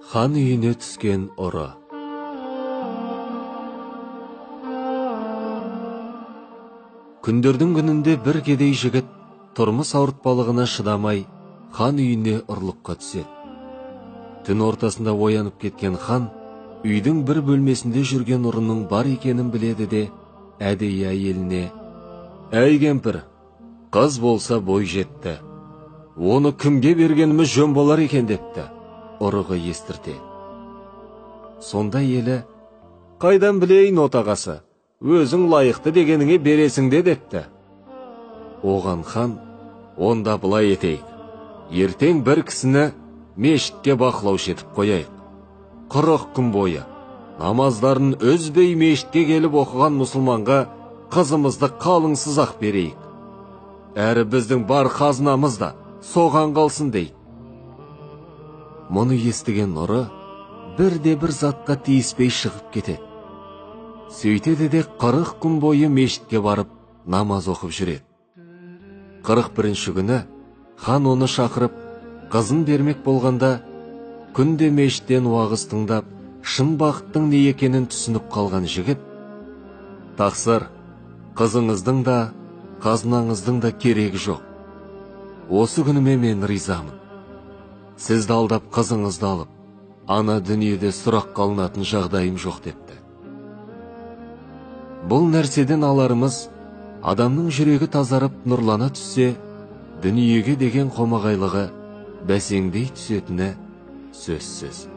Хан үйіне түскен ұры. Күндердің күнінде бір кедей жігіт тұрмыс ауыртпалығына шыдамай хан үйіне ұрлыққа түседі. Түн ортасында оянып кеткен хан үйдің бір бөлмесінде жүрген ұрының бар екенін біледі де әдейі әйеліне: «Әй кемпір, қыз болса бой жетті. Оны кімге бергеніміз жөн болар екен» депті. Ұрығы естірте. Сонда елі: «Қайдан білейін отағасы, өзің лайықты дегеніңе бересің де» депті. Оған хан: «Онда былай етейік. Ертең бір кісіні мешітке бақылаушы етіп қояйық. 40 күн бойы намаздарын үзбей мешітке келіп оқыған мұсылманға қызымызды қалыңсыз ақ берейік. Әрі біздің бар қазынамыз да соған қалсын» дейді. Мұны естіген ұры бірде-бір затқа тиіспей шығып кетеді. Сөйтеді де 40 күн бойы мешітке барып намаз оқып жүреді. 41-ші күні хан оны шақырып қызын бермек болғанда, күнде мешіттен уағыз тыңдап, шын бақыттың не екенін түсініп қалған жігіт: «Тақсыр, қызыңыздың да, қазынаңыздың да керегі жоқ. Осы күніме мен ризамын. Сізді алдап қызыңызды алып, ана дүниеде сұрақ қалынатын жағдайым жоқ» депті. Бұл нәрседен аларымыз, адамның жүрегі тазарып нұрлана түссе, дүниеге деген қомағайлығы бәсеңдей түсетіні сөзсіз.